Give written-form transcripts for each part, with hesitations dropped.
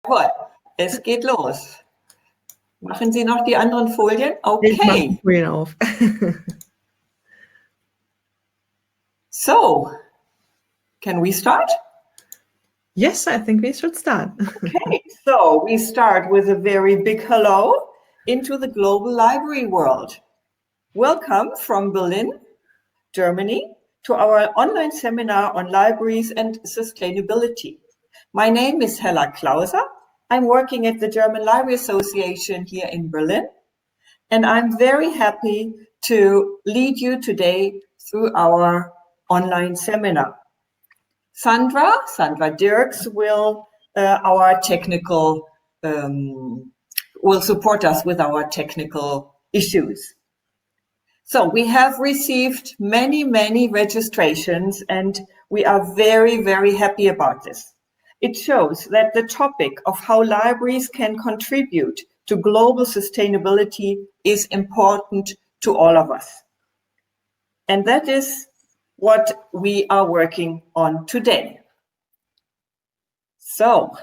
Jawohl, es geht los. Machen Sie noch die anderen Folien? Ich mache Okay. die Folien auf. So, can we start? Yes, I think we should start. Okay, so we start with a very big hello into the global library world. Welcome from Berlin, Germany, to our online seminar on libraries and sustainability. My name is Hella Klauser. I'm working at the German Library Association here in Berlin, and I'm very happy to lead you today through our online seminar. Sandra Dirks will support us with our technical issues. So we have received many registrations, and we are very, very happy about this. It shows that the topic of how libraries can contribute to global sustainability is important to all of us. And that is what we are working on today. So,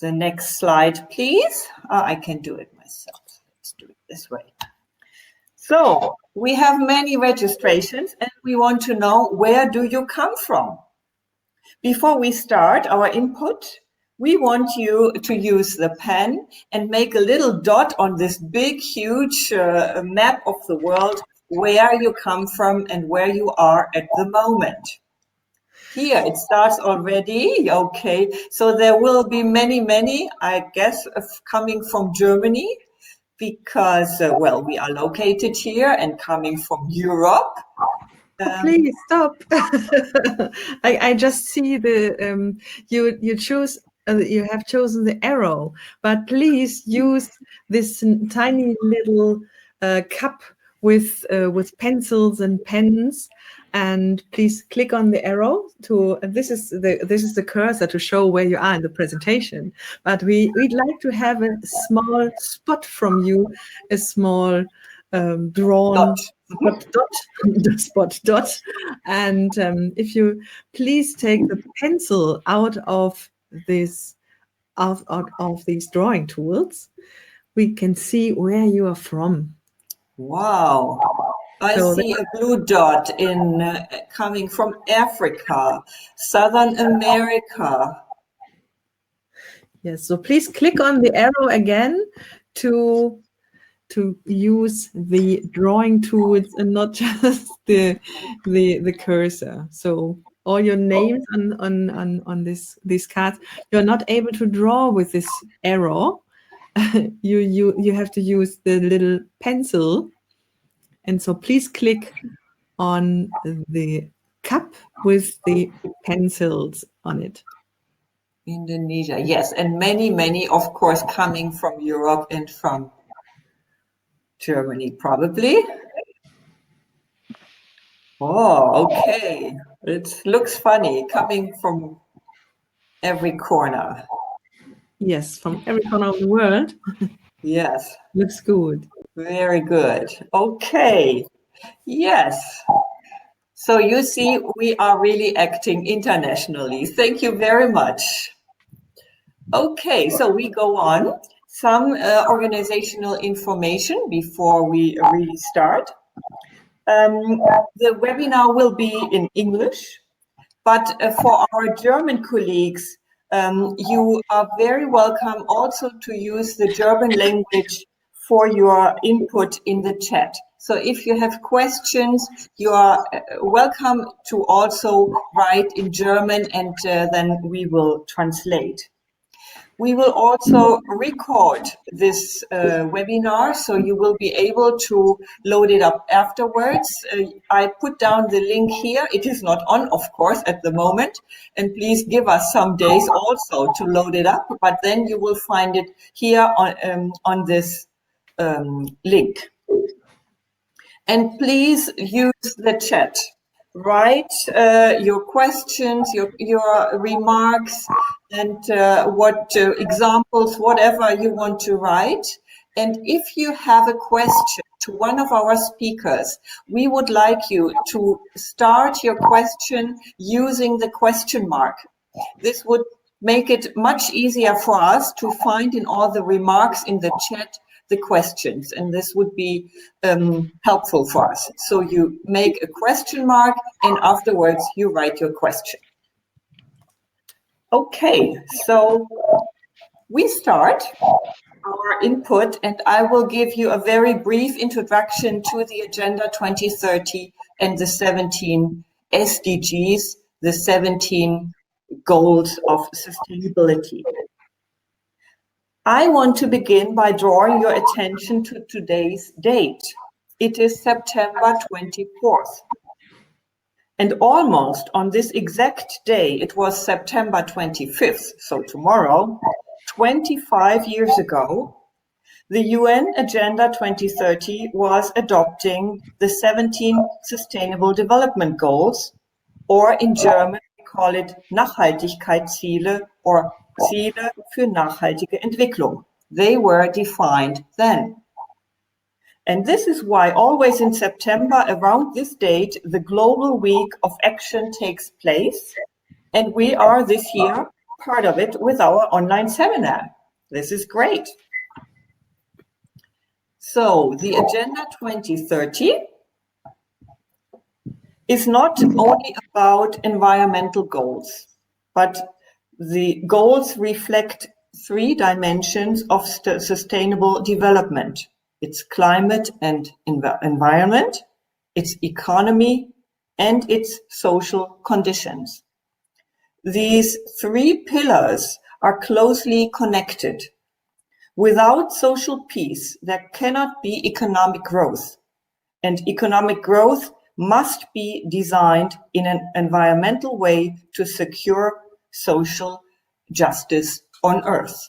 the next slide, please. I can do it myself. Let's do it this way. So, we have many registrations, and we want to know, where do you come from? Before we start our input, we want you to use the pen and make a little dot on this big, huge map of the world, where you come from and where you are at the moment. Here it starts already. Okay, so there will be many, I guess, coming from Germany, because, well, we are located here, and coming from Europe. Please stop. I just see the you choose you have chosen the arrow, but please use this tiny little cup with pencils and pens, and please click on the arrow to. This is the cursor to show where you are in the presentation. But we'd like to have a small spot from you, a small drawn dot, and if you please take the pencil out of this out of these drawing tools, we can see where you are from. Wow, I see a blue dot in coming from Africa, Southern America. Yes, so please click on the arrow again to use the drawing tools and not just the cursor. So all your names on this card, you're not able to draw with this arrow. you have to use the little pencil, and so please click on the cup with the pencils on it. Indonesia, yes, and many, of course, coming from Europe and from Germany, probably. Oh, okay. It looks funny, coming from every corner. Yes, from every corner of the world. Yes. Looks good. Very good. Okay. Yes. So you see, we are really acting internationally. Thank you very much. Okay, so we go on. Some organizational information before we really start. The webinar will be in English, but for our German colleagues, you are very welcome also to use the German language for your input in the chat. So if you have questions, you are welcome to also write in German, and then we will translate. We will also record this webinar, so you will be able to load it up afterwards. I put down the link here. It is not on, of course, at the moment. And please give us some days also to load it up. But then you will find it here on this link. And please use the chat. Write your questions, your remarks, and what examples, whatever you want to write. And if you have a question to one of our speakers, we would like you to start your question using the question mark. This would make it much easier for us to find in all the remarks in the chat the questions, and this would be helpful for us. So you make a question mark and afterwards you write your question. Okay, so we start our input, and I will give you a very brief introduction to the Agenda 2030 and the 17 SDGs, the 17 goals of sustainability. I want to begin by drawing your attention to today's date. It is September 24th. And almost on this exact day, it was September 25th, so tomorrow, 25 years ago, the UN Agenda 2030 was adopting the 17 Sustainable Development Goals, or in German we call it Nachhaltigkeitsziele or Ziele für nachhaltige Entwicklung. They were defined then. And this is why always in September around this date, the Global Week of Action takes place. And we are this year part of it with our online seminar. This is great. So the Agenda 2030 is not only about environmental goals, but the goals reflect three dimensions of sustainable development. It's climate and environment, it's economy, and its social conditions. These three pillars are closely connected. Without social peace, there cannot be economic growth, and economic growth must be designed in an environmental way to secure social justice on Earth.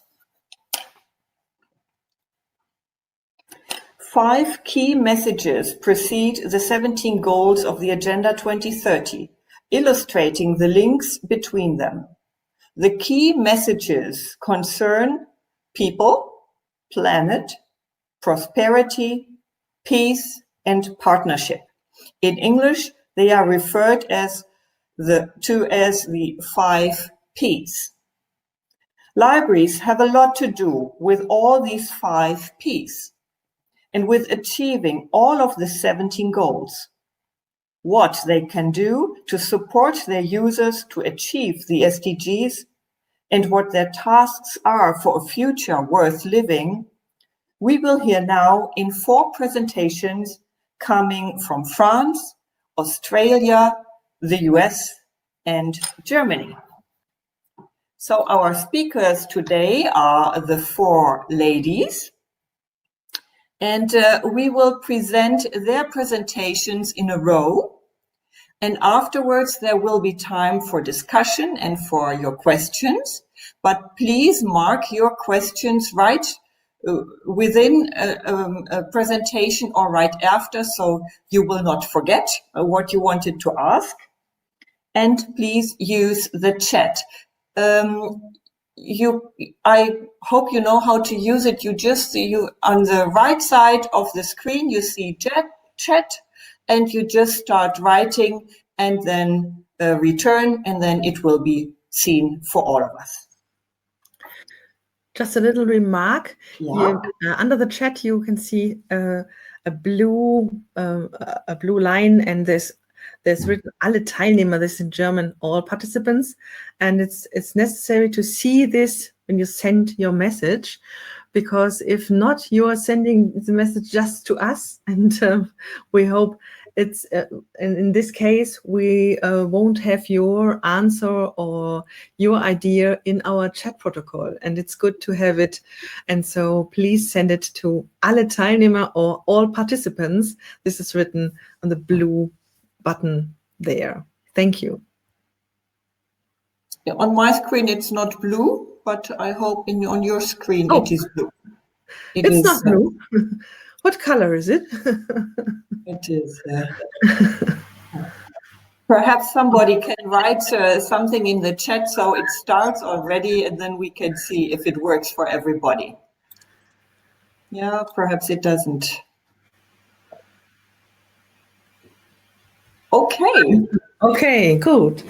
5 key messages precede the 17 goals of the Agenda 2030, illustrating the links between them. The key messages concern people, planet, prosperity, peace, and partnership. In English, they are referred as the 5 Ps. Libraries have a lot to do with all these 5 Ps and with achieving all of the 17 goals. What they can do to support their users to achieve the SDGs and what their tasks are for a future worth living, we will hear now in 4 presentations coming from France, Australia, the US, and Germany. So our speakers today are the 4 ladies, and we will present their presentations in a row. And afterwards, there will be time for discussion and for your questions. But please mark your questions right within a presentation or right after, so you will not forget what you wanted to ask. And please use the chat. I hope you know how to use it. You on the right side of the screen, you see chat, and you just start writing and then return, and then it will be seen for all of us. Just a little remark. Yeah. Under the chat, you can see a blue line, and there's written alle Teilnehmer. This in German, all participants, and it's necessary to see this when you send your message, because if not, you are sending the message just to us, and we hope it's in this case we won't have your answer or your idea in our chat protocol, and it's good to have it. And so please send it to alle Teilnehmer or all participants. This is written on the blue button there. Thank you. Yeah, on my screen it's not blue, but I hope on your screen it is blue. It's not blue. What color is it? It is. Perhaps somebody can write something in the chat so it starts already, and then we can see if it works for everybody. Yeah, perhaps it doesn't. Okay, Okay, good.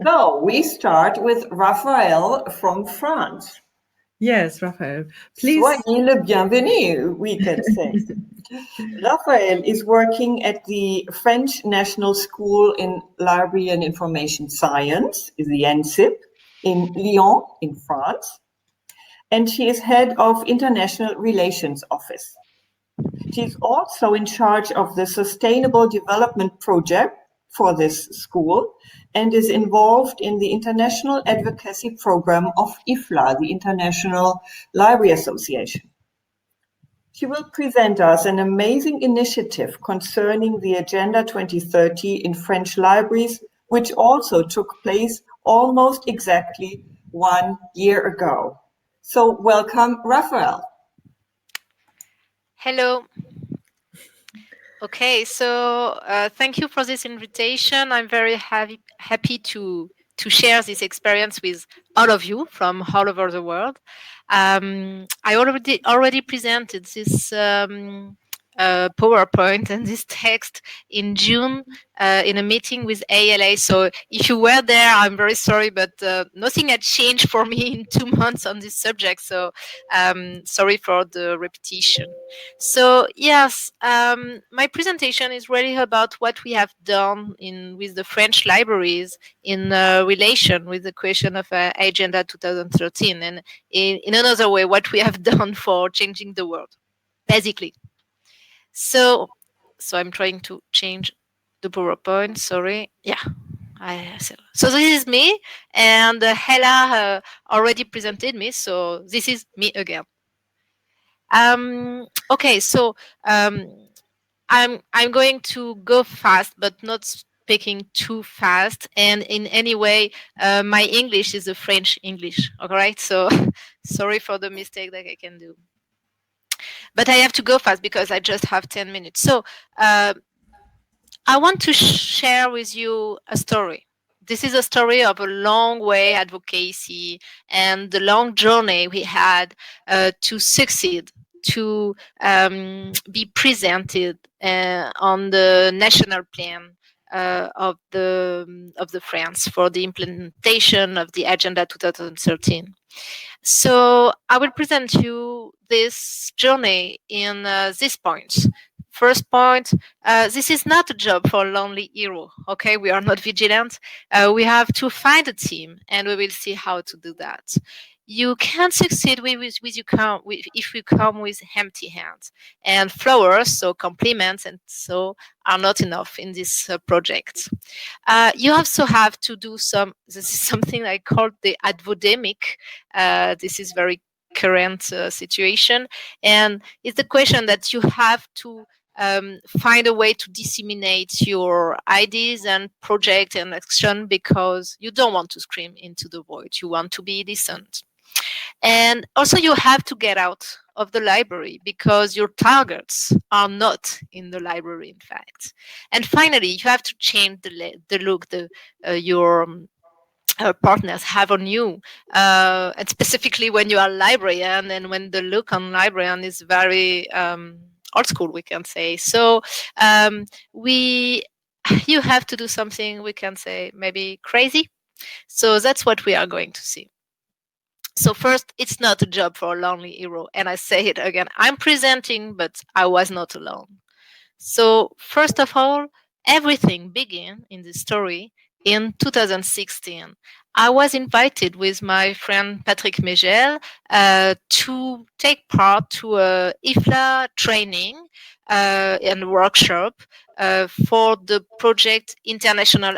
So we start with Raphael from France. Yes, Raphael, please. Soyez le bienvenu, we can say. Raphael is working at the French National School in Library and Information Science, the ENSIP, in Lyon, in France. And she is head of International Relations Office. She's also in charge of the Sustainable Development Project for this school and is involved in the international advocacy program of IFLA, the International Library Association. She will present us an amazing initiative concerning the Agenda 2030 in French libraries, which also took place almost exactly 1 year ago. So welcome, Raphael. Hello. Okay, so thank you for this invitation. I'm very happy to share this experience with all of you from all over the world. I already presented this PowerPoint and this text in June in a meeting with ALA. So if you were there, I'm very sorry, but nothing had changed for me in 2 months on this subject. So sorry for the repetition. So yes, my presentation is really about what we have done with the French libraries in relation with the question of Agenda 2013, and in another way, what we have done for changing the world, basically. So I'm trying to change the PowerPoint. Sorry. Yeah. So this is me, and Hella already presented me. So this is me again. Okay. So I'm going to go fast, but not speaking too fast. And in any way, my English is a French English. All right. So sorry for the mistake that I can do. But I have to go fast because I just have 10 minutes. So I want to share with you a story. This is a story of a long way advocacy and the long journey we had to succeed, to be presented on the national plan of the France for the implementation of the Agenda 2013. So I will present you this journey in these points. First point, this is not a job for a lonely hero. Okay, we are not vigilant. We have to find a team, and we will see how to do that. You can't succeed if you come with empty hands, and flowers, so compliments, and so are not enough in this project. You also have to do this is something I call the advodemic. This is very current situation, and it's the question that you have to find a way to disseminate your ideas and project and action because you don't want to scream into the void. You want to be listened. And also you have to get out of the library because your targets are not in the library, in fact. And finally, you have to change the look your partners have on you, and specifically when you are a librarian and when the look on librarian is very old school, we can say. So you have to do something, we can say, maybe crazy. So that's what we are going to see. So first, it's not a job for a lonely hero. And I say it again, I'm presenting, but I was not alone. So first of all, everything began in this story in 2016. I was invited with my friend Patrick Megel to take part to a IFLA training and workshop for the project International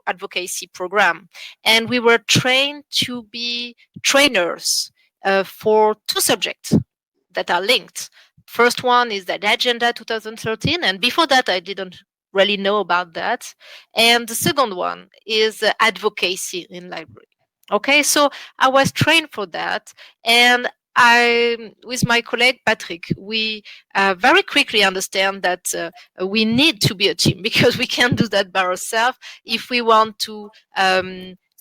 Advocacy Program. And we were trained to be trainers for 2 subjects that are linked. First one is that Agenda 2013, and before that I didn't really know about that. And the second one is advocacy in library. Okay, so I was trained for that, and with my colleague Patrick, we very quickly understand that we need to be a team because we can't do that by ourselves if we want to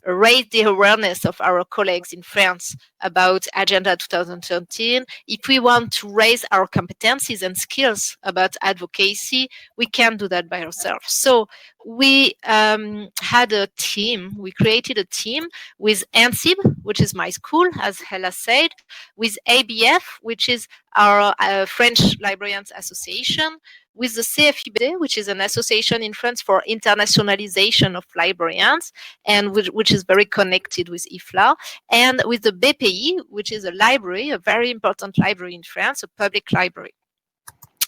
raise the awareness of our colleagues in France about Agenda 2013, if we want to raise our competencies and skills about advocacy, we can't do that by ourselves. So we had a team, we created a team with ANSIB, which is my school, as Hella said, with ABF, which is our French Librarians Association, with the CFIB, which is an association in France for internationalization of librarians, and which is very connected with IFLA, and with the BPI, which is a library, a very important library in France, a public library.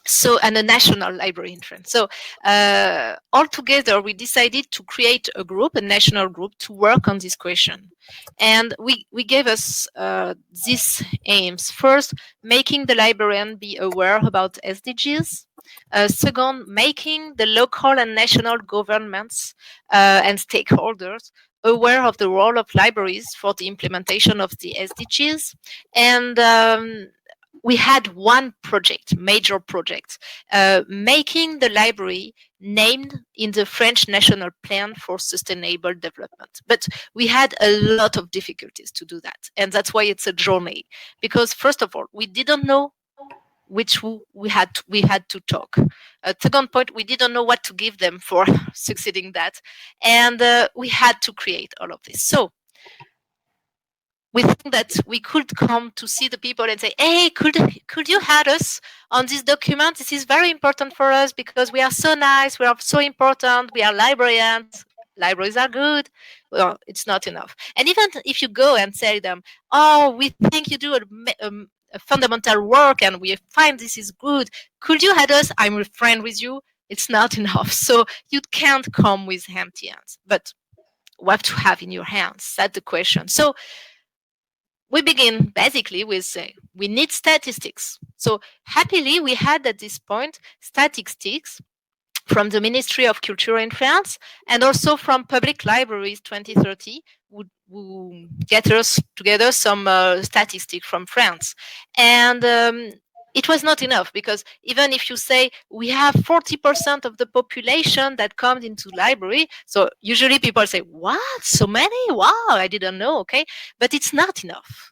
So, and a national library in France. So all together, we decided to create a group, a national group, to work on this question. And we gave us these aims. First, making the librarian be aware about SDGs. Second, making the local and national governments and stakeholders aware of the role of libraries for the implementation of the SDGs. And we had one project, major project, making the library named in the French National Plan for Sustainable Development. But we had a lot of difficulties to do that. And that's why it's a journey. Because first of all, we didn't know which we had to talk. Second point, we didn't know what to give them for succeeding that. And we had to create all of this. So we think that we could come to see the people and say, hey, could you add us on this document? This is very important for us because we are so nice, we are so important, we are librarians. Libraries are good. Well, it's not enough. And even if you go and tell them, oh, we think you do a fundamental work and we find this is good, could you add us? I'm a friend with you. It's not enough. So you can't come with empty hands. But what to have in your hands? That's the question. So we begin basically with we need statistics. So happily, we had at this point statistics from the Ministry of Culture in France and also from Public Libraries 2030, who get us together some statistics from France. And it was not enough because even if you say we have 40% of the population that comes into library, so usually people say, what, so many? Wow, I didn't know, okay? But it's not enough.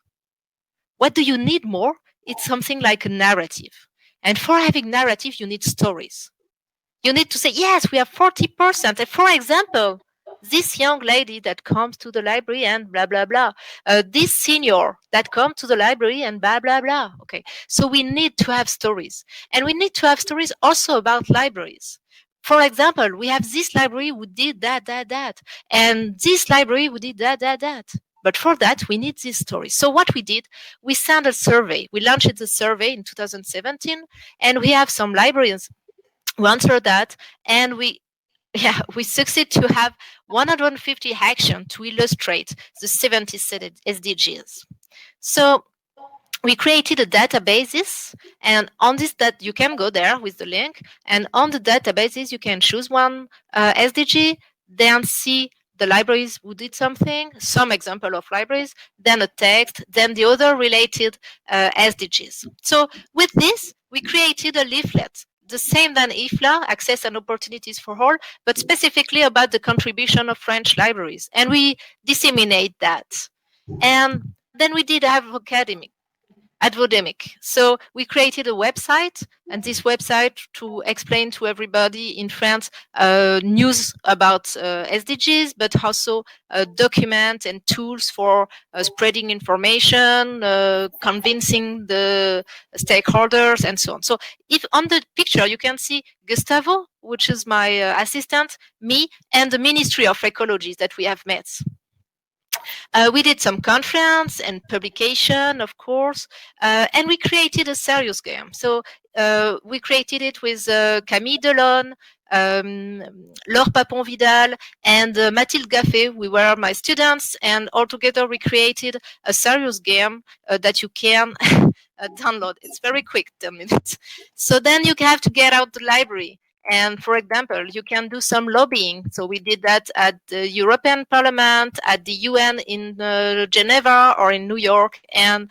What do you need more? It's something like a narrative. And for having narrative, you need stories. You need to say, yes, we have 40%. And for example, this young lady that comes to the library and blah, blah, blah. This senior that comes to the library and blah, blah, blah. Okay. So we need to have stories. And we need to have stories also about libraries. For example, we have this library who did that, that, that. And this library who did that, that, that. But for that, we need this story. So what we did, we sent a survey. We launched the survey in 2017. And we have some librarians who answered that. And we succeed to have 150 actions to illustrate the 70 SDGs. So we created a databases, and on this that you can go there with the link, and on the databases you can choose one SDG, then see the libraries who did something, some example of libraries, then a text, then the other related SDGs. So with this, we created a leaflet, the same than IFLA, Access and Opportunities for All, but specifically about the contribution of French libraries. And we disseminate that. And then we did have academic. So we created a website, and this website to explain to everybody in France news about SDGs, but also documents and tools for spreading information, convincing the stakeholders, and so on. So if on the picture you can see Gustavo, which is my assistant, me, and the Ministry of Ecology that we have met. We did some conference and publication, of course, and we created a serious game. So we created it with Camille Delon, Laure Papon-Vidal, and Mathilde Gaffet. We were my students, and all together we created a serious game that you can download. It's very quick, 10 minutes. So then you have to get out the library. And for example, you can do some lobbying. So we did that at the European Parliament, at the UN in Geneva or in New York. And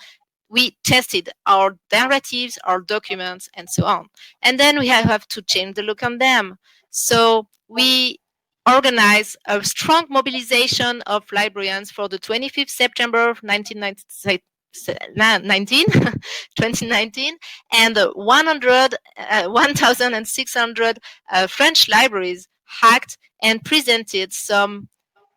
we tested our narratives, our documents, and so on. And then we have to change the look on them. So we organized a strong mobilization of librarians for the 25th September 2019, and 1,600 French libraries hacked and presented some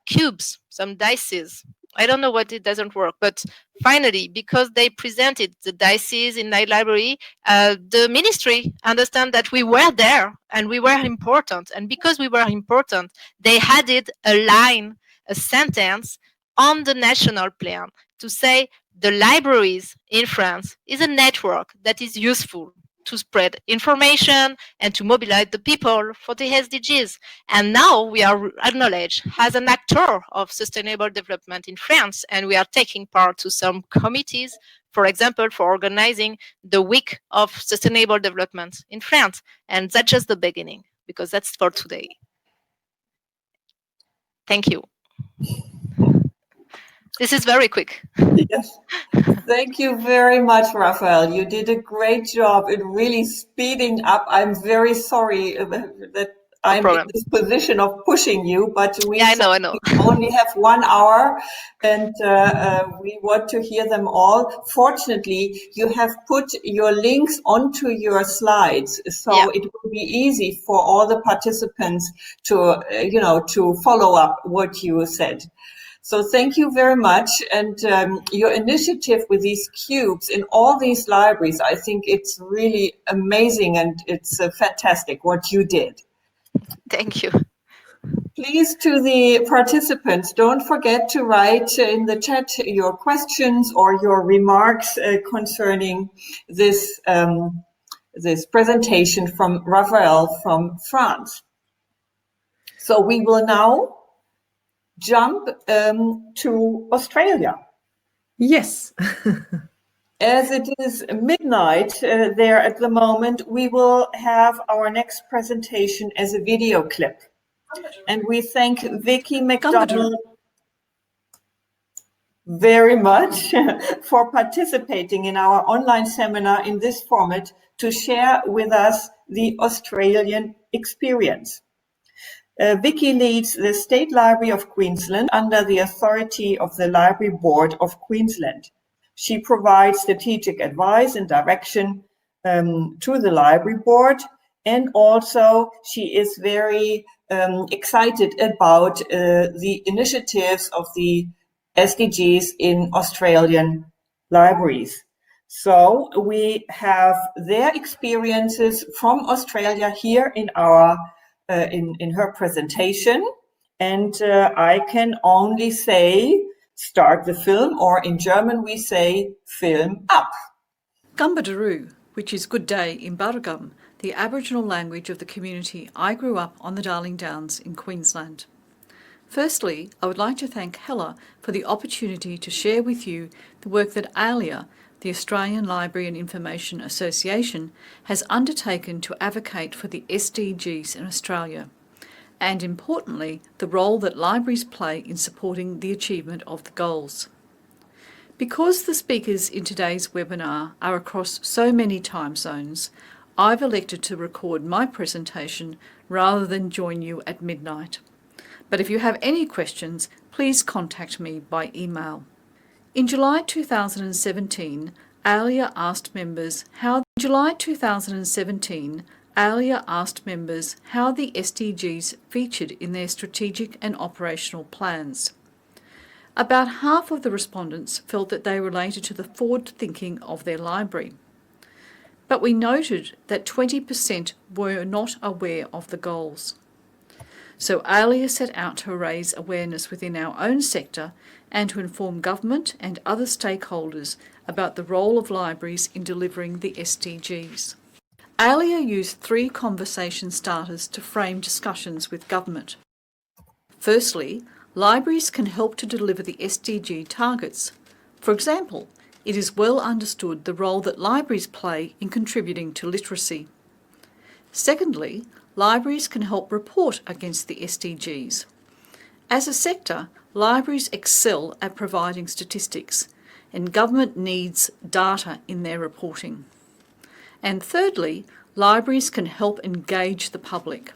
cubes, some dices. I don't know what it doesn't work, but finally, because they presented the dices in my library, the ministry understand that we were there and we were important. And because we were important, they added a line, a sentence on the national plan to say the libraries in France is a network that is useful to spread information and to mobilize the people for the SDGs. And now we are acknowledged as an actor of sustainable development in France, and we are taking part to some committees, for example, for organizing the Week of Sustainable Development in France. And that's just the beginning, because that's for today. Thank you. This is very quick. Yes. Thank you very much, Raphael. You did a great job in really speeding up. I'm very sorry that I'm in this position of pushing you, but we only have 1 hour and we want to hear them all. Fortunately, you have put your links onto your slides, so it will be easy for all the participants to, to follow up what you said. So thank you very much. And your initiative with these cubes in all these libraries, I think it's really amazing and it's fantastic what you did. Thank you. Please, to the participants, don't forget to write in the chat your questions or your remarks concerning this, this presentation from Raphael from France. So we will now jump to Australia. Yes. As it is midnight there at the moment, we will have our next presentation as a video clip. And we thank Vicky McDonald very much for participating in our online seminar in this format to share with us the Australian experience. Vicky leads the State Library of Queensland under the authority of the Library Board of Queensland. She provides strategic advice and direction to the Library Board, and also she is very excited about the initiatives of the SDGs in Australian libraries. So we have their experiences from Australia here in our in her presentation, and I can only say start the film, or in German we say film ab. Gumbadaroo, which is good day in Barragum, the Aboriginal language of the community I grew up on the Darling Downs in Queensland. Firstly, I would like to thank Hella for the opportunity to share with you the work that ALIA, the Australian Library and Information Association, has undertaken to advocate for the SDGs in Australia, and importantly, the role that libraries play in supporting the achievement of the goals. Because the speakers in today's webinar are across so many time zones, I've elected to record my presentation rather than join you at midnight. But if you have any questions, please contact me by email. In July 2017, ALIA asked members how the SDGs featured in their strategic and operational plans. About half of the respondents felt that they related to the forward thinking of their library. But we noted that 20% were not aware of the goals. So ALIA set out to raise awareness within our own sector and to inform government and other stakeholders about the role of libraries in delivering the SDGs. ALIA used 3 conversation starters to frame discussions with government. Firstly, libraries can help to deliver the SDG targets. For example, it is well understood the role that libraries play in contributing to literacy. Secondly, libraries can help report against the SDGs. As a sector, libraries excel at providing statistics, and government needs data in their reporting. And thirdly, libraries can help engage the public.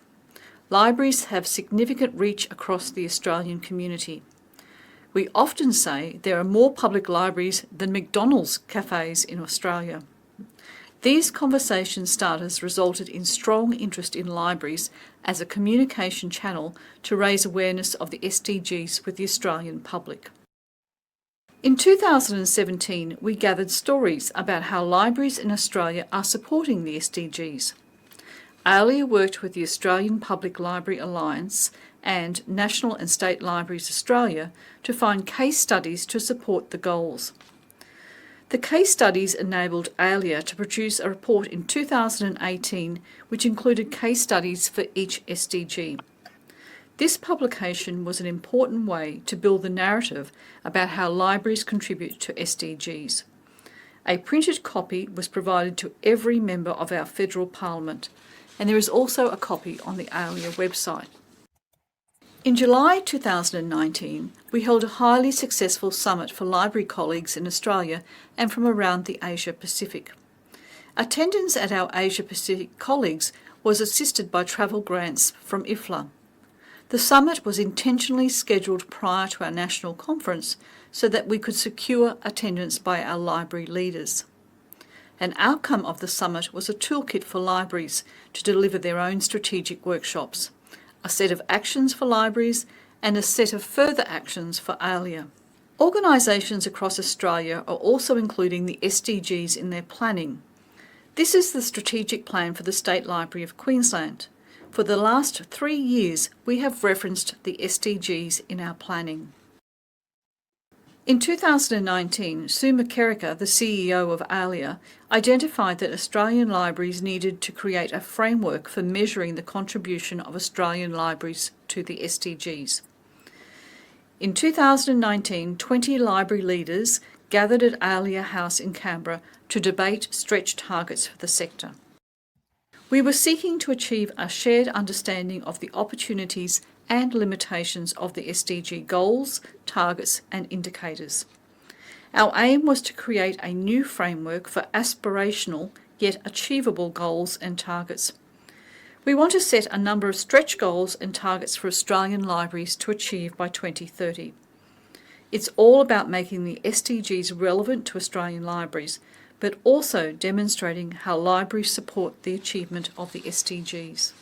libraries have significant reach across the Australian community. We often say there are more public libraries than McDonald's cafes in Australia. These conversation starters resulted in strong interest in libraries as a communication channel to raise awareness of the SDGs with the Australian public. In 2017, we gathered stories about how libraries in Australia are supporting the SDGs. ALIA worked with the Australian Public Library Alliance and National and State Libraries Australia to find case studies to support the goals. The case studies enabled ALIA to produce a report in 2018 which included case studies for each SDG. This publication was an important way to build the narrative about how libraries contribute to SDGs. A printed copy was provided to every member of our federal parliament, and there is also a copy on the ALIA website. In July 2019, we held a highly successful summit for library colleagues in Australia and from around the Asia Pacific. Attendance at our Asia Pacific colleagues was assisted by travel grants from IFLA. The summit was intentionally scheduled prior to our national conference so that we could secure attendance by our library leaders. An outcome of the summit was a toolkit for libraries to deliver their own strategic workshops, a set of actions for libraries, and a set of further actions for ALIA. Organisations across Australia are also including the SDGs in their planning. This is the strategic plan for the State Library of Queensland. For the last 3 years, we have referenced the SDGs in our planning. In 2019, Sue McKerricker, the CEO of ALIA, identified that Australian libraries needed to create a framework for measuring the contribution of Australian libraries to the SDGs. In 2019, 20 library leaders gathered at ALIA House in Canberra to debate stretch targets for the sector. We were seeking to achieve a shared understanding of the opportunities and limitations of the SDG goals, targets and indicators. Our aim was to create a new framework for aspirational yet achievable goals and targets. We want to set a number of stretch goals and targets for Australian libraries to achieve by 2030. It's all about making the SDGs relevant to Australian libraries, but also demonstrating how libraries support the achievement of the SDGs.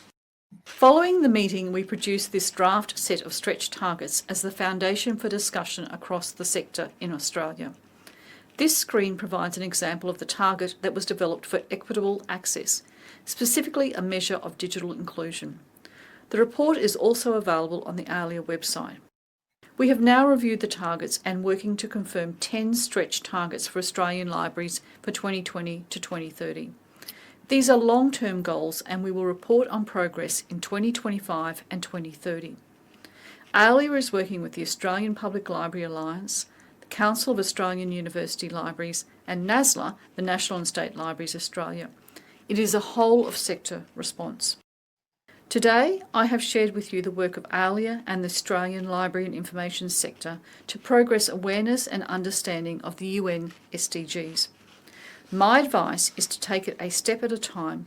Following the meeting, we produced this draft set of stretch targets as the foundation for discussion across the sector in Australia. This screen provides an example of the target that was developed for equitable access, specifically a measure of digital inclusion. The report is also available on the ALIA website. We have now reviewed the targets and working to confirm 10 stretch targets for Australian libraries for 2020 to 2030. These are long-term goals and we will report on progress in 2025 and 2030. ALIA is working with the Australian Public Library Alliance, the Council of Australian University Libraries and NASLA, the National and State Libraries Australia. It is a whole-of-sector response. Today, I have shared with you the work of ALIA and the Australian Library and Information sector to progress awareness and understanding of the UN SDGs. My advice is to take it a step at a time,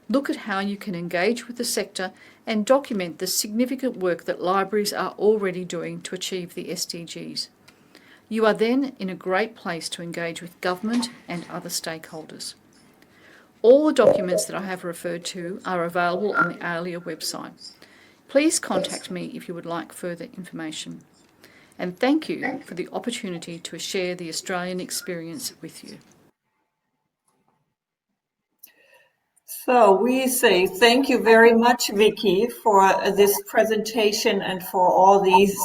look at how you can engage with the sector and document the significant work that libraries are already doing to achieve the SDGs. You are then in a great place to engage with government and other stakeholders. All the documents that I have referred to are available on the ALIA website. Please contact me if you would like further information. And thank you for the opportunity to share the Australian experience with you. So we say thank you very much, Vicky, for this presentation and for all these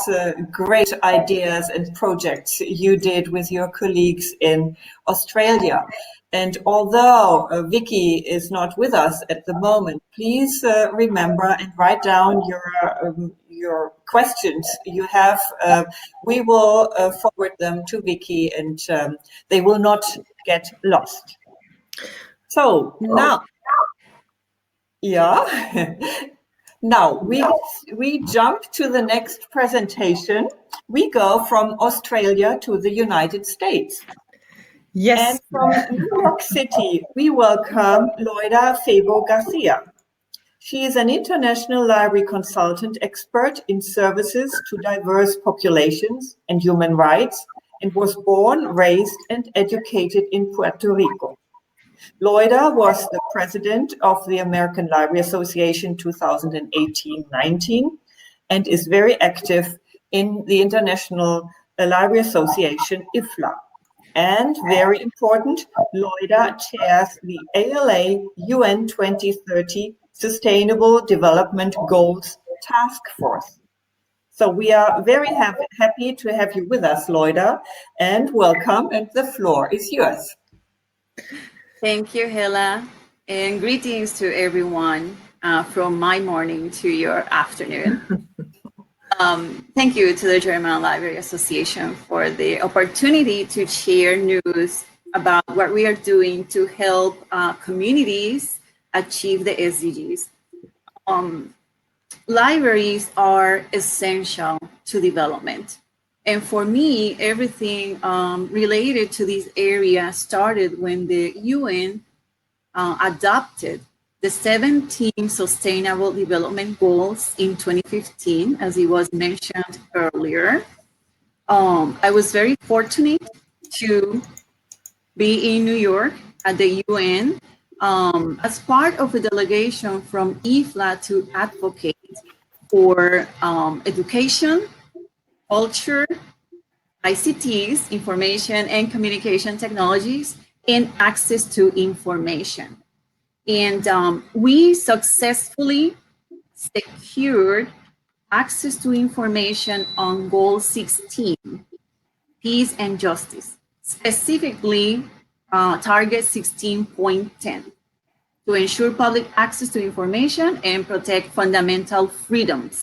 great ideas and projects you did with your colleagues in Australia. And although Vicky is not with us at the moment, please remember and write down your questions you have. We will forward them to Vicky and they will not get lost. So now, now we jump to the next presentation. We go from Australia to the United States. Yes. And from New York City, we welcome Garcia-Febo Garcia. She is an international library consultant expert in services to diverse populations and human rights, and was born, raised, and educated in Puerto Rico. Loida was the president of the American Library Association 2018-19 and is very active in the International Library Association, IFLA. And very important, Loida chairs the ALA UN 2030 Sustainable Development Goals Task Force. So we are very happy to have you with us, Loida, and welcome, and the floor is yours. Thank you, Hela, and greetings to everyone from my morning to your afternoon. Thank you to the German Library Association for the opportunity to share news about what we are doing to help communities achieve the SDGs. Libraries are essential to development. And for me, everything related to this area started when the UN adopted the 17 Sustainable Development Goals in 2015, as it was mentioned earlier. I was very fortunate to be in New York at the UN as part of a delegation from IFLA to advocate for education, culture, ICTs, information and communication technologies, and access to information. And we successfully secured access to information on Goal 16, Peace and Justice, specifically Target 16.10, to ensure public access to information and protect fundamental freedoms.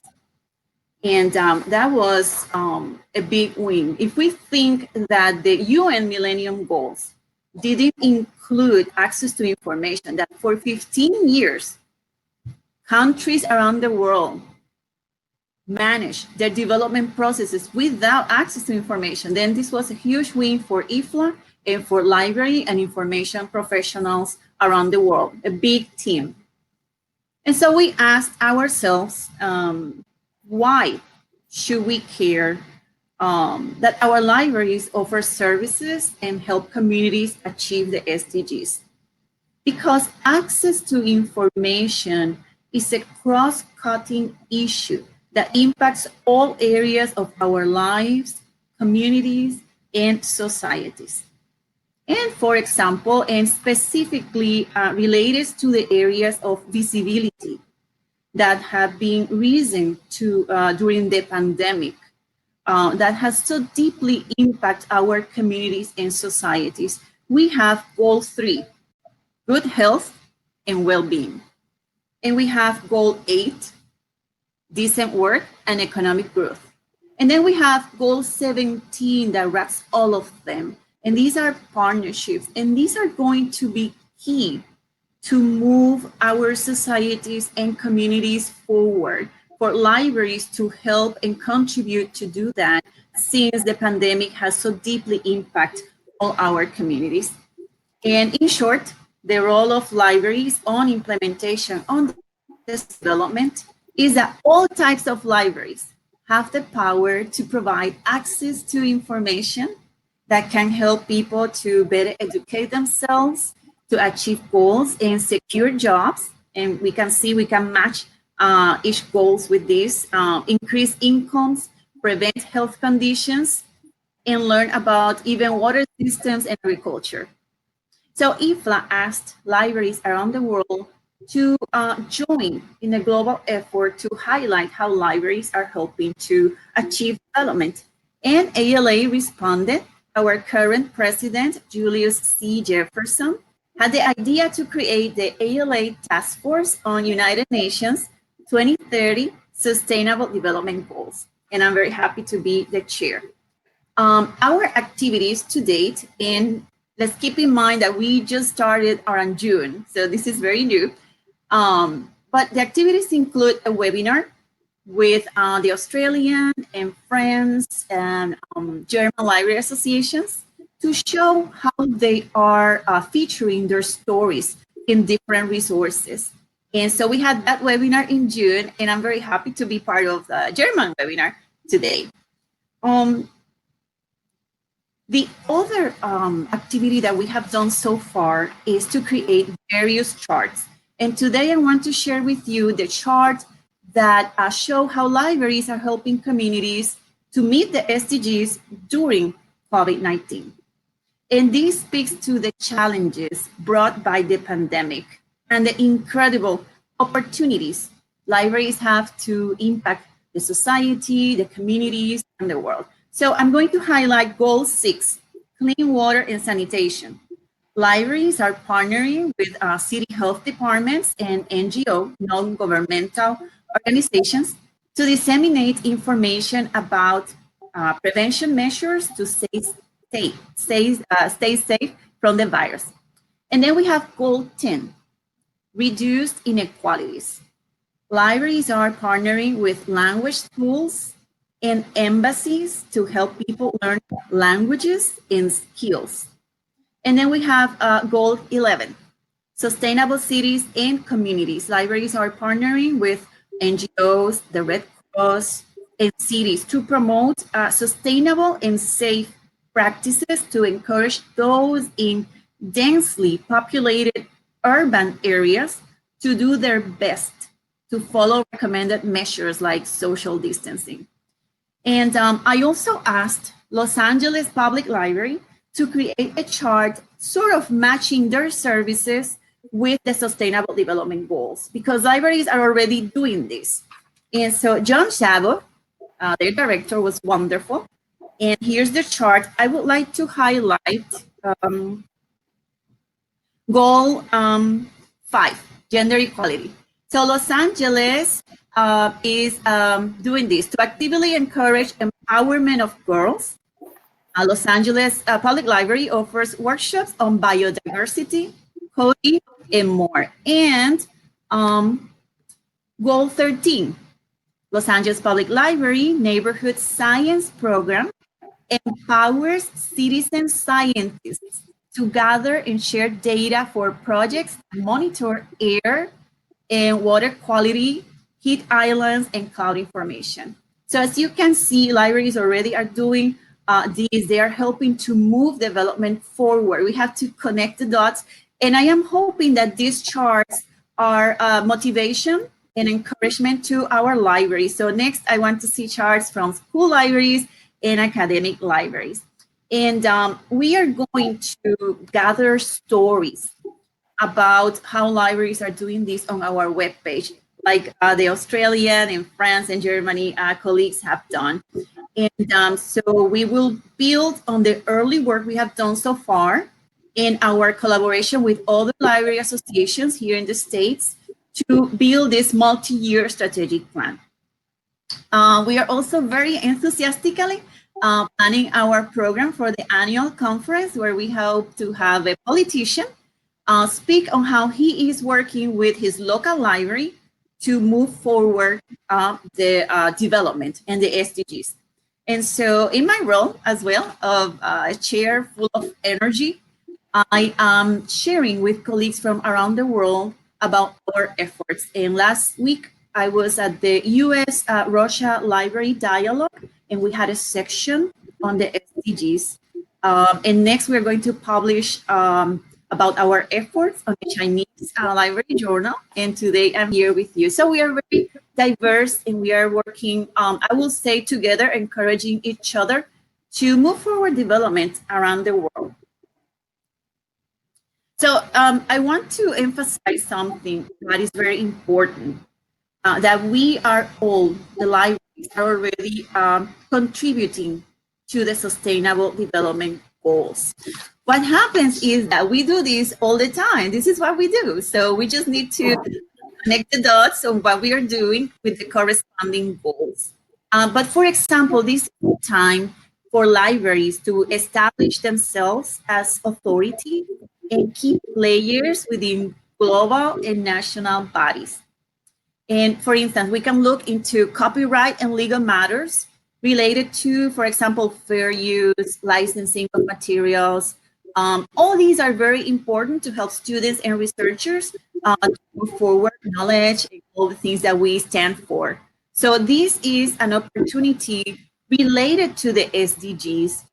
And that was a big win. If we think that the UN Millennium Goals didn't include access to information, that for 15 years, countries around the world managed their development processes without access to information, then this was a huge win for IFLA and for library and information professionals around the world, a big team. And so we asked ourselves, why should we care that our libraries offer services and help communities achieve the SDGs? Because access to information is a cross-cutting issue that impacts all areas of our lives, communities, and societies. And for example, and specifically related to the areas of visibility that have been risen to during the pandemic, that has so deeply impacted our communities and societies. We have Goal 3, good health and well-being. And we have Goal 8, decent work and economic growth. And then we have Goal 17 that wraps all of them. And these are partnerships, and these are going to be key to move our societies and communities forward, for libraries to help and contribute to do that, since the pandemic has so deeply impacted all our communities. And in short, the role of libraries on implementation on this development is that all types of libraries have the power to provide access to information that can help people to better educate themselves, to achieve goals and secure jobs. And we can see we can match each goals with this, increase incomes, prevent health conditions, and learn about even water systems and agriculture. So IFLA asked libraries around the world to join in a global effort to highlight how libraries are helping to achieve development. And ALA responded. Our current president, Julius C. Jefferson, had the idea to create the ALA Task Force on United Nations 2030 Sustainable Development Goals. And I'm very happy to be the chair. Our activities to date, and let's keep in mind that we just started around June, so this is very new. But the activities include a webinar with the Australian and French and German library associations to show how they are featuring their stories in different resources. And so we had that webinar in June, and I'm very happy to be part of the German webinar today. The other activity that we have done so far is to create various charts. And today I want to share with you the chart that show how libraries are helping communities to meet the SDGs during COVID-19. And this speaks to the challenges brought by the pandemic and the incredible opportunities libraries have to impact the society, the communities, and the world. So I'm going to highlight goal 6, clean water and sanitation. Libraries are partnering with city health departments and NGO, non-governmental organizations, to disseminate information about prevention measures to stay safe from the virus. And then we have goal 10, reduced inequalities. Libraries are partnering with language schools and embassies to help people learn languages and skills. And then we have goal 11, sustainable cities and communities. Libraries are partnering with NGOs, the Red Cross, and cities to promote sustainable and safe practices to encourage those in densely populated urban areas to do their best to follow recommended measures like social distancing. And I also asked Los Angeles Public Library to create a chart sort of matching their services with the Sustainable Development Goals, because libraries are already doing this. And so John Shabo, their director, was wonderful. And here's the chart. I would like to highlight goal 5, gender equality. So Los Angeles is doing this to actively encourage empowerment of girls. Los Angeles Public Library offers workshops on biodiversity, coding, and more. And goal 13, Los Angeles Public Library Neighborhood Science Program empowers citizen scientists to gather and share data for projects to monitor air and water quality, heat islands, and cloud information. So as you can see, libraries already are doing these. They are helping to move development forward. We have to connect the dots. And I am hoping that these charts are motivation and encouragement to our libraries. So next, I want to see charts from school libraries and academic libraries. And we are going to gather stories about how libraries are doing this on our webpage, like the Australian and France and Germany colleagues have done. And so we will build on the early work we have done so far in our collaboration with other library associations here in the States to build this multi-year strategic plan. We are also very enthusiastically planning our program for the annual conference, where we hope to have a politician speak on how he is working with his local library to move forward the development and the SDGs. And so in my role as well of a chair full of energy, I am sharing with colleagues from around the world about our efforts. And last week, I was at the US-Russia Library Dialogue, and we had a section on the SDGs. And next, we're going to publish about our efforts on the Chinese Library Journal. And today, I'm here with you. So we are very diverse, and we are working, I will say, together, encouraging each other to move forward development around the world. So I want to emphasize something that is very important, that we are all, the libraries, are already contributing to the Sustainable Development Goals. What happens is that we do this all the time. This is what we do. So we just need to connect the dots on what we are doing with the corresponding goals. But for example, this is time for libraries to establish themselves as authority and key players within global and national bodies. And for instance, we can look into copyright and legal matters related to, for example, fair use, licensing of materials. All these are very important to help students and researchers to move forward knowledge and all the things that we stand for. So this is an opportunity related to the SDGs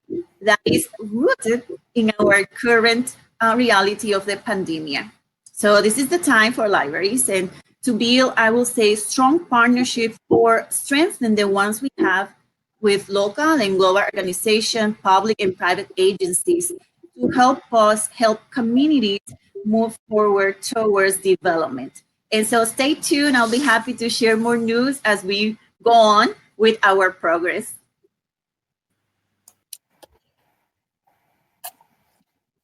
that is rooted in our current reality of the pandemic. So this is the time for libraries and to build, I will say, strong partnerships or strengthen the ones we have with local and global organizations, public and private agencies to help us help communities move forward towards development. And so stay tuned. I'll be happy to share more news as we go on with our progress.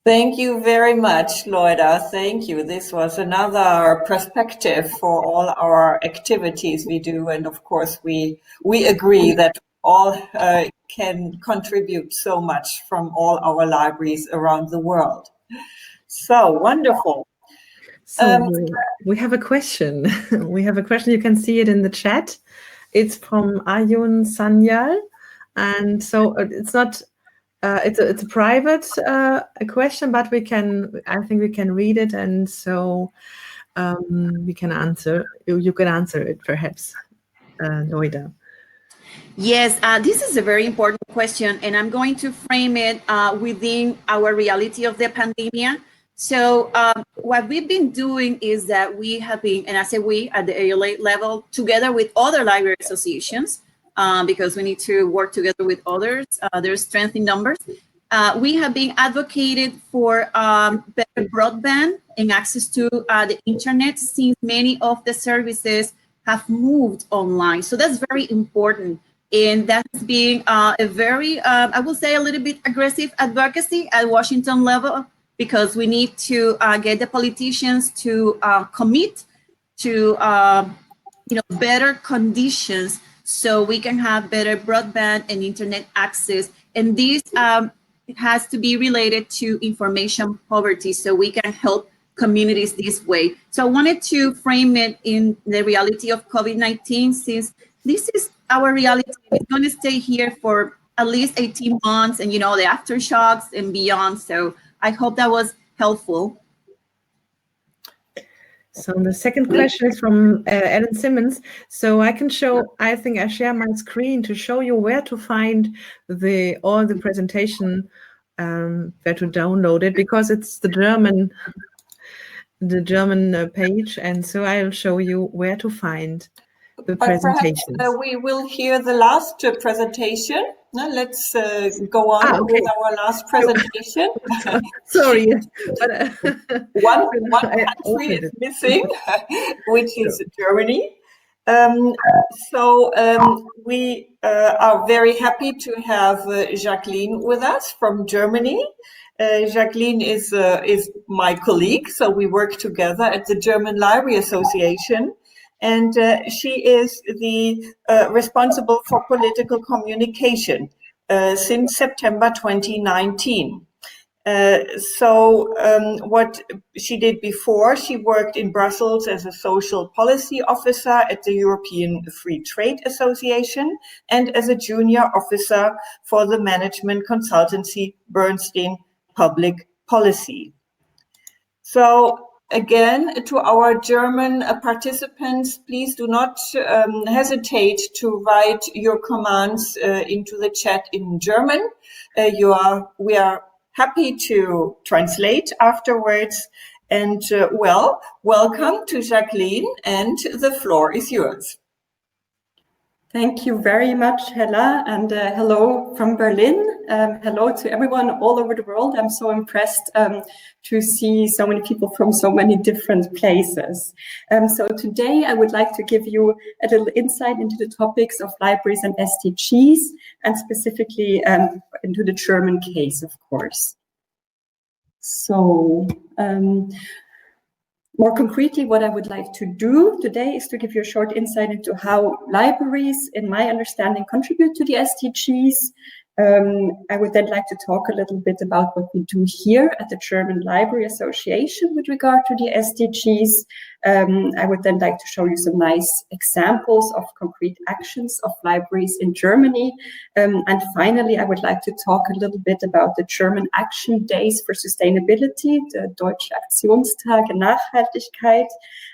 Thank you very much, Loida. Thank you. This was another perspective for all our activities we do. And of course, we agree that all can contribute so much from all our libraries around the world. So wonderful. So we have a question. We have a question. You can see it in the chat. It's from Ayun Sanyal. And so it's not, it's a private question, but I think we can read it. And so we can answer, you can answer it perhaps, Loida. Yes, this is a very important question, and I'm going to frame it within our reality of the pandemic. So what we've been doing is that we have been, and I say we at the ALA level, together with other library associations, because we need to work together with others, there's strength in numbers. We have been advocated for better broadband and access to the internet since many of the services have moved online. So that's very important. And that's been a very, I will say, a little bit aggressive advocacy at Washington level, because we need to get the politicians to commit to better conditions so we can have better broadband and internet access. And this has to be related to information poverty, so we can help communities this way. So I wanted to frame it in the reality of COVID-19, since this is our reality. It's going to stay here for at least 18 months and, the aftershocks and beyond. So I hope that was helpful. So the second question is from Ellen Simmons. So I think I share my screen to show you where to find all the presentation, where to download it, because it's the German page. And so I'll show you where to find the presentation. We will hear the last presentation. Now let's go on with our last presentation. Sorry. One country is missing, which is Germany. We are very happy to have Jacqueline with us from Germany. Jacqueline is my colleague, so we work together at the German Library Association. And she is the responsible for political communication since September 2019. What she did before, she worked in Brussels as a social policy officer at the European Free Trade Association and as a junior officer for the management consultancy Bernstein Public Policy. So again, to our German participants, please do not hesitate to write your commands into the chat in German. We are happy to translate afterwards. And welcome to Jacqueline, and the floor is yours. Thank you very much, Hella, and hello from Berlin. Hello to everyone all over the world. I'm so impressed to see so many people from so many different places. So today I would like to give you a little insight into the topics of libraries and SDGs, and specifically into the German case, of course. So, more concretely, what I would like to do today is to give you a short insight into how libraries, in my understanding, contribute to the SDGs, I would then like to talk a little bit about what we do here at the German Library Association with regard to the SDGs. I would then like to show you some nice examples of concrete actions of libraries in Germany. And finally, I would like to talk a little bit about the German Action Days for Sustainability, the Deutsche Aktionstage Nachhaltigkeit.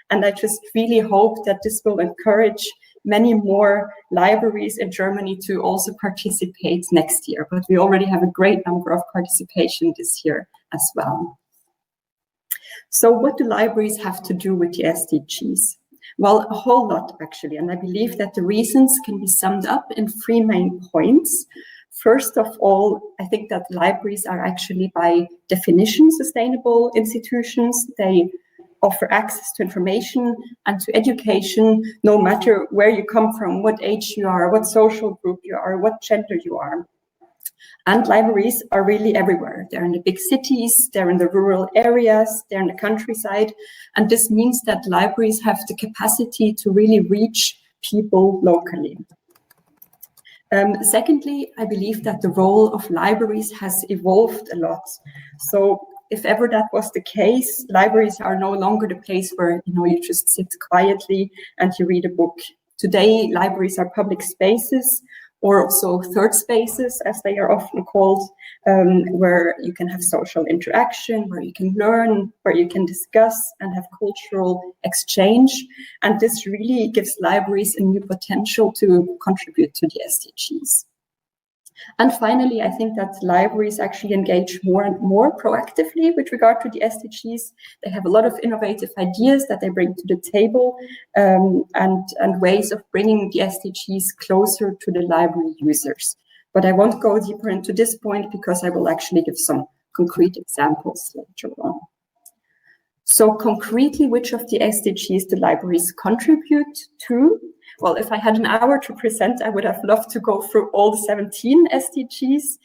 And I just really hope that this will encourage many more libraries in Germany to also participate next year. But we already have a great number of participation this year as well. So what do libraries have to do with the SDGs? Well, a whole lot actually. And I believe that the reasons can be summed up in 3 main points. First of all, I think that libraries are actually by definition sustainable institutions. They offer access to information and to education, no matter where you come from, what age you are, what social group you are, what gender you are. And libraries are really everywhere. They're in the big cities, they're in the rural areas, they're in the countryside. And this means that libraries have the capacity to really reach people locally. Secondly, I believe that the role of libraries has evolved a lot. So if ever that was the case, libraries are no longer the place where you just sit quietly and you read a book. Today, libraries are public spaces, or also third spaces, as they are often called, where you can have social interaction, where you can learn, where you can discuss and have cultural exchange. And this really gives libraries a new potential to contribute to the SDGs. And finally, I think that libraries actually engage more and more proactively with regard to the SDGs. They have a lot of innovative ideas that they bring to the table, and ways of bringing the SDGs closer to the library users. But I won't go deeper into this point because I will actually give some concrete examples later on. So concretely, which of the SDGs do libraries contribute to? Well, if I had an hour to present, I would have loved to go through all the 17 SDGs,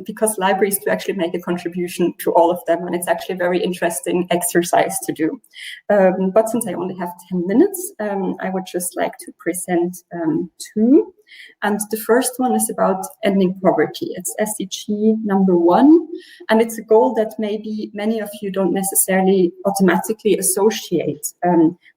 because libraries do actually make a contribution to all of them, and it's actually a very interesting exercise to do. But since I only have 10 minutes, I would just like to present 2. And the first one is about ending poverty. It's SDG number 1, and it's a goal that maybe many of you don't necessarily automatically associate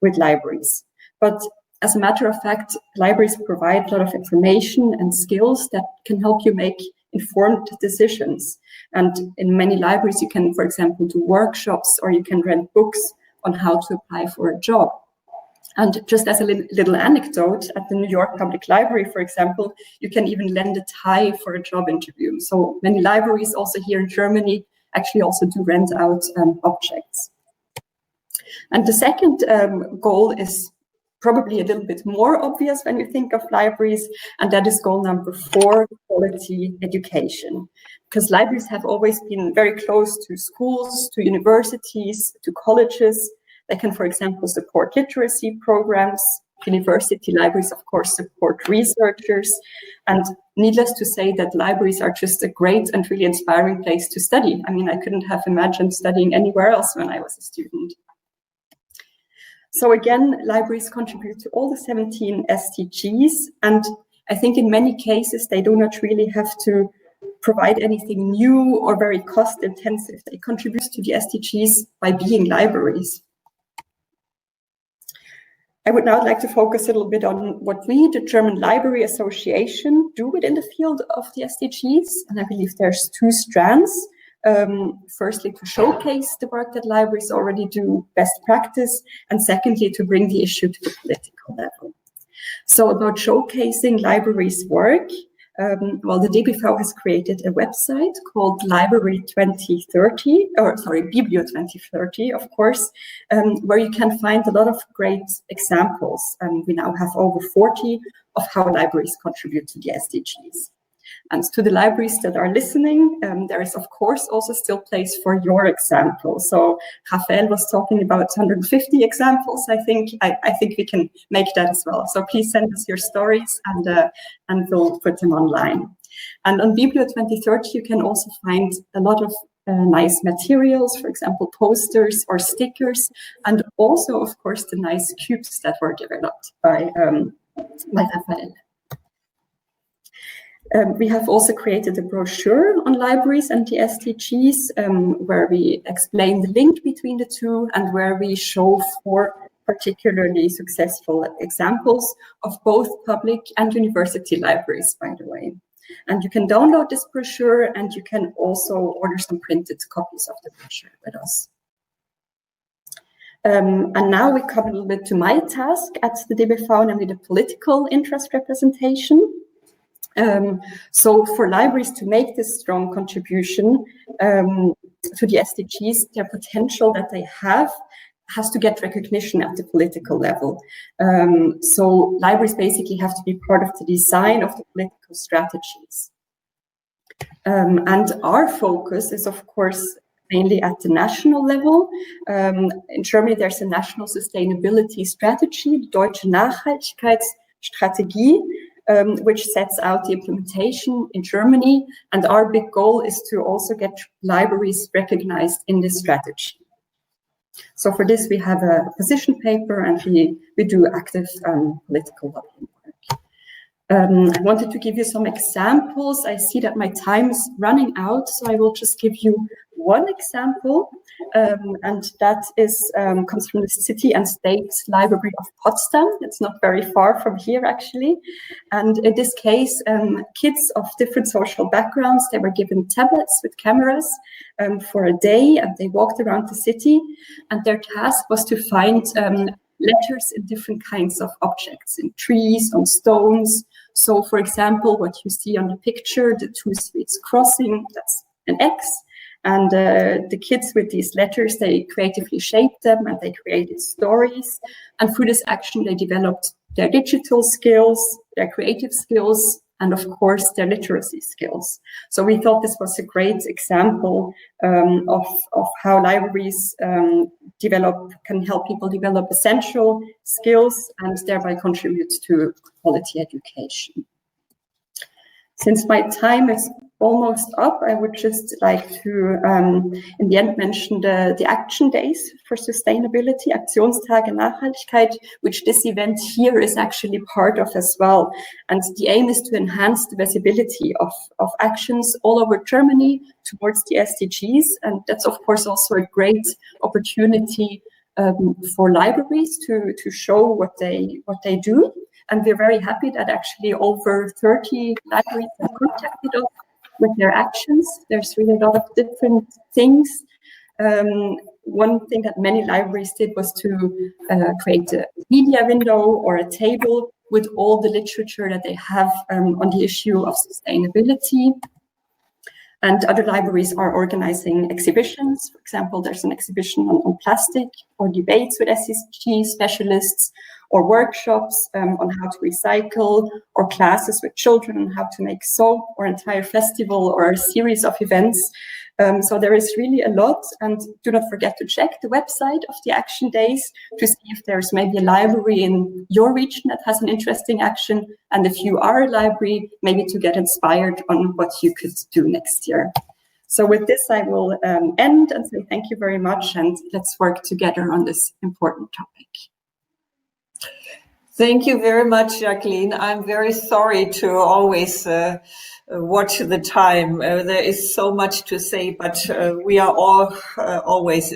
with libraries. But as a matter of fact, libraries provide a lot of information and skills that can help you make informed decisions. And in many libraries, you can, for example, do workshops, or you can rent books on how to apply for a job. And just as a little anecdote, at the New York Public Library, for example, you can even lend a tie for a job interview. So many libraries also here in Germany actually also do rent out objects. And the second goal is probably a little bit more obvious when you think of libraries, and that is goal number 4, quality education. Because libraries have always been very close to schools, to universities, to colleges. They can, for example, support literacy programs. University libraries, of course, support researchers. And needless to say that libraries are just a great and really inspiring place to study. I mean, I couldn't have imagined studying anywhere else when I was a student. So again, libraries contribute to all the 17 SDGs, and I think in many cases they do not really have to provide anything new or very cost intensive. They contribute to the SDGs by being libraries. I would now like to focus a little bit on what we, the German Library Association, do within the field of the SDGs, and I believe there's 2 strands. Firstly, to showcase the work that libraries already do, best practice, and secondly, to bring the issue to the political level. So about showcasing libraries' work, well, the DBV has created a website called Biblio 2030, of course, where you can find a lot of great examples. We now have over 40 of how libraries contribute to the SDGs. And to the libraries that are listening, there is, of course, also still place for your example. So Rafael was talking about 150 examples. I think we can make that as well. So please send us your stories, and we'll put them online. And on Biblio 2030, you can also find a lot of nice materials, for example, posters or stickers, and also, of course, the nice cubes that were developed by Rafael. We have also created a brochure on libraries and the SDGs, where we explain the link between the two and where we show 4 particularly successful examples of both public and university libraries, by the way. And you can download this brochure, and you can also order some printed copies of the brochure with us. And now we come a little bit to my task at the DBV, namely the political interest representation. So for libraries to make this strong contribution to the SDGs, their potential that they have has to get recognition at the political level. So libraries basically have to be part of the design of the political strategies. And our focus is, of course, mainly at the national level. In Germany, there's a national sustainability strategy, the Deutsche Nachhaltigkeit, which sets out the implementation in Germany. And our big goal is to also get libraries recognized in this strategy. So for this, we have a position paper, and we do active political lobbying work. I wanted to give you some examples. I see that my time is running out, so I will just give you one example, and that is comes from the City and State Library of Potsdam. It's not very far from here, actually. And in this case, kids of different social backgrounds, they were given tablets with cameras for a day, and they walked around the city, and their task was to find letters in different kinds of objects, in trees, on stones. So, for example, what you see on the picture, the 2 streets crossing, that's an X. And the kids with these letters, they creatively shaped them, and they created stories. And through this action, they developed their digital skills, their creative skills, and of course, their literacy skills. So we thought this was a great example of how libraries can help people develop essential skills and thereby contribute to quality education. Since my time is almost up, I would just like to, in the end, mention the action days for sustainability, Aktionstage Nachhaltigkeit, which this event here is actually part of as well. And the aim is to enhance the visibility of actions all over Germany towards the SDGs. And that's, of course, also a great opportunity for libraries to show what they do. And we're very happy that actually over 30 libraries have contacted us with their actions. There's really a lot of different things. One thing that many libraries did was to create a media window or a table with all the literature that they have on the issue of sustainability. And other libraries are organizing exhibitions. For example, there's an exhibition on plastic, or debates with SDG specialists, or workshops on how to recycle, or classes with children on how to make soap, or entire festival or a series of events. So there is really a lot, and do not forget to check the website of the action days to see if there's maybe a library in your region that has an interesting action, and if you are a library, maybe to get inspired on what you could do next year. So with this, I will end and say thank you very much, and let's work together on this important topic. Thank you very much, Jacqueline. I'm very sorry to always watch the time. There is so much to say, but we are all always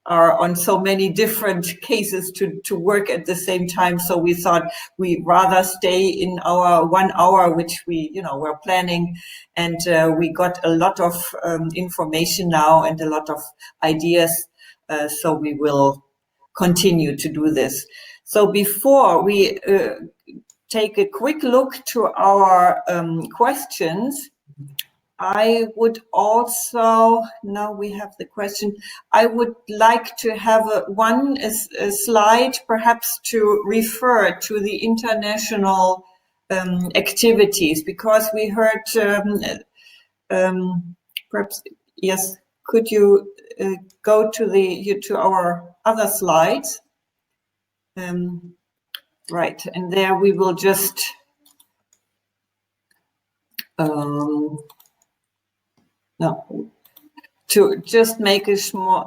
are on so many different cases to work at the same time. So we thought we'd rather stay in our 1 hour, which we're planning. And we got a lot of information now and a lot of ideas. So we will continue to do this. So before we take a quick look to our questions, I would also, now we have the question, I would like to have a slide perhaps to refer to the international activities, because we heard, perhaps, yes, could you go to our other slides? Right, and there we will just to just make a small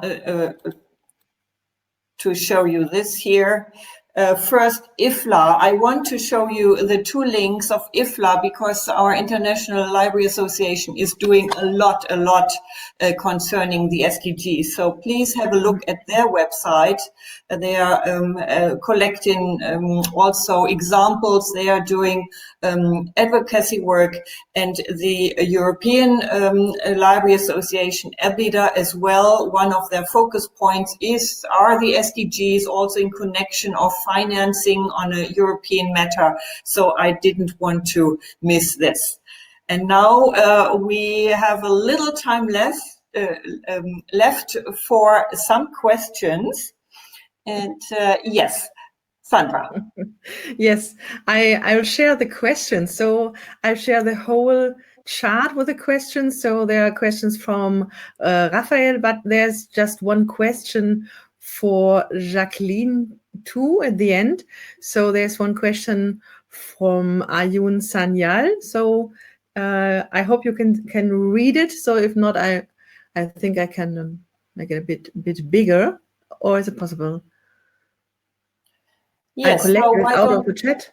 to show you this here. First, IFLA. I want to show you the 2 links of IFLA because our International Library Association is doing a lot concerning the SDGs. So please have a look at their website. They are collecting also examples. They are doing advocacy work, and the European Library Association, EBIDA, as well. One of their focus points are the SDGs, also in connection of financing on a European matter. So I didn't want to miss this. And now we have a little time left for some questions. And yes, Sandra. Yes, I will share the questions. So I'll share the whole chart with the questions. So there are questions from Raphael, but there's just one question for Jacqueline too at the end. So there's one question from Ayun Sanyal. So I hope you can read it. So if not, I think I can make it a bit bigger. Or is it possible? Yes. I collect it out of the chat.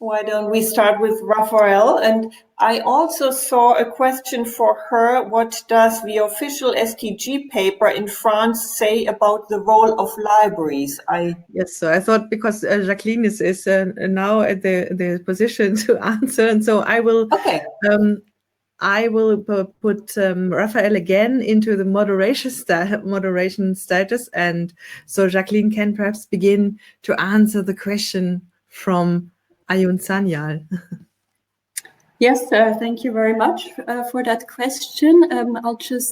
Why don't we start with Raphael? And I also saw a question for her. What does the official SDG paper in France say about the role of libraries? Yes, so I thought because Jacqueline is now at the position to answer, and so I will. Okay. I will put Raphael again into the moderation status, and so Jacqueline can perhaps begin to answer the question from Ayun Sanyal. Yes, thank you very much for that question.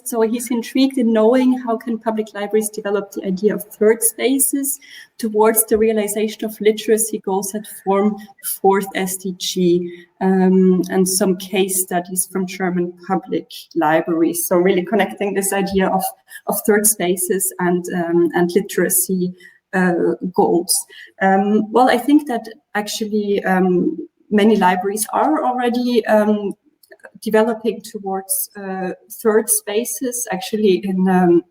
So he's intrigued in knowing how can public libraries develop the idea of third spaces towards the realization of literacy goals that form the 4th SDG, and some case studies from German public libraries. So really connecting this idea of third spaces and literacy goals. Well, I think that actually many libraries are already developing towards third spaces. Actually, in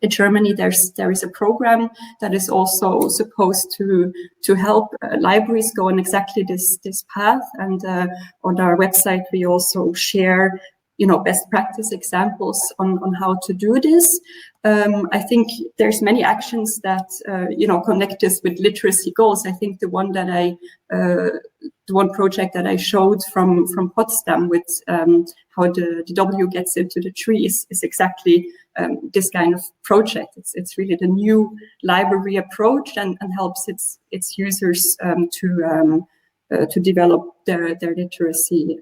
Germany, there is a program that is also supposed to help libraries go on exactly this path. And on our website, we also share best practice examples on how to do this. I think there's many actions that connect us with literacy goals. I think the one project that I showed from Potsdam with how the W gets into the tree is exactly this kind of project. It's really the new library approach and helps its users to develop their literacy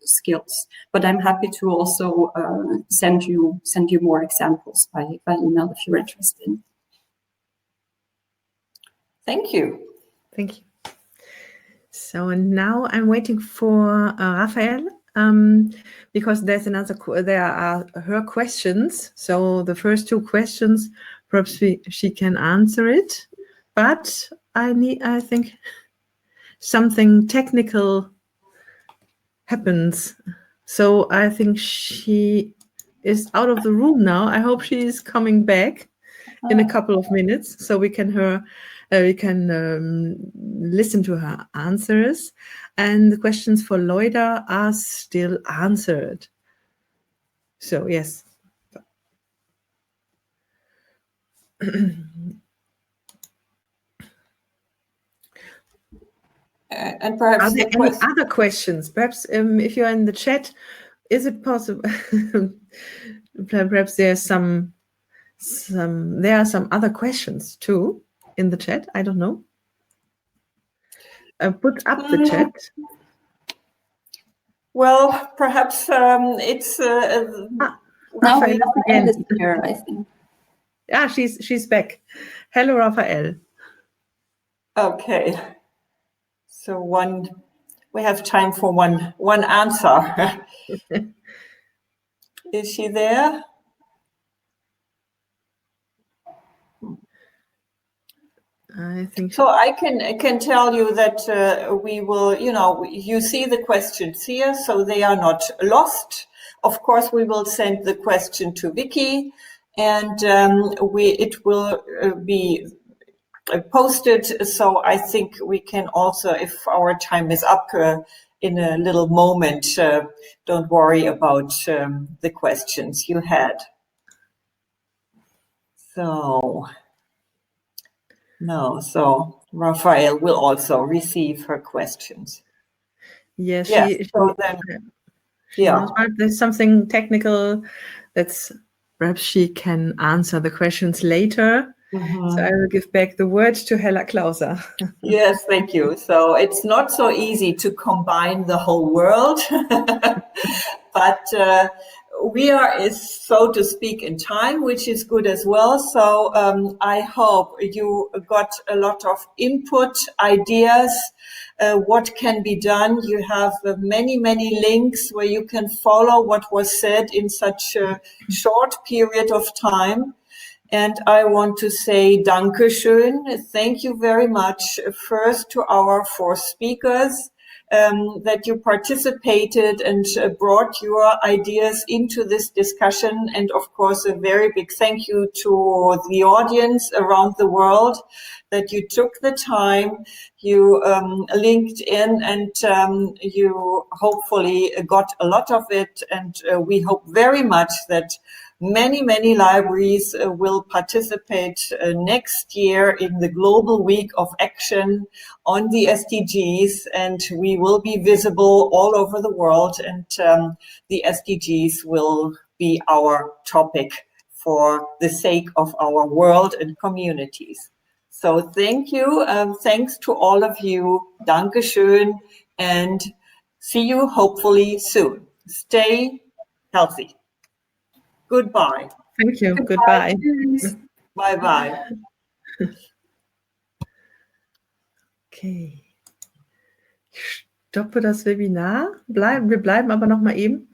skills. But I'm happy to also send you more examples by email if you're interested. Thank you. Thank you. So now I'm waiting for Raphael because there are her questions. So the first 2 questions, perhaps she can answer it. But I think something technical happens. So I think she is out of the room now. I hope she is coming back in a couple of minutes so we can listen to her answers. And the questions for Loida are still answered. So yes. And perhaps are there any other questions? Perhaps if you're in the chat, is it possible? Perhaps there are some other questions too in the chat. I don't know. Put up the chat. Well, perhaps it's. Now Raphael is here, I think. Yeah, she's back. Hello, Raphael. Okay. So we have time for one answer. Is she there? I think so. I can tell you that we will. You see the questions here, so they are not lost. Of course, we will send the question to Vicky, and it will be posted. So I think we can also, if our time is up in a little moment, don't worry about the questions you had. So Raphael will also receive her questions. Yes, So then, she knows, but there's something technical that's perhaps she can answer the questions later. So I will give back the word to Hella Klauser. Yes, thank you. So it's not so easy to combine the whole world, but we are, so to speak, in time, which is good as well. So I hope you got a lot of input, ideas, what can be done. You have many, many links where you can follow what was said in such a short period of time. And I want to say Dankeschön. Thank you very much. First to our 4 speakers, that you participated and brought your ideas into this discussion. And of course, a very big thank you to the audience around the world that you took the time, you linked in, and you hopefully got a lot of it. And we hope very much that many, many libraries will participate next year in the Global Week of Action on the SDGs, and we will be visible all over the world, and the SDGs will be our topic for the sake of our world and communities. So thank you. Thanks to all of you. Dankeschön, and see you hopefully soon. Stay healthy. Goodbye. Thank you. Goodbye. Bye-bye. Okay. Ich stoppe das Webinar. Wir bleiben aber noch mal eben.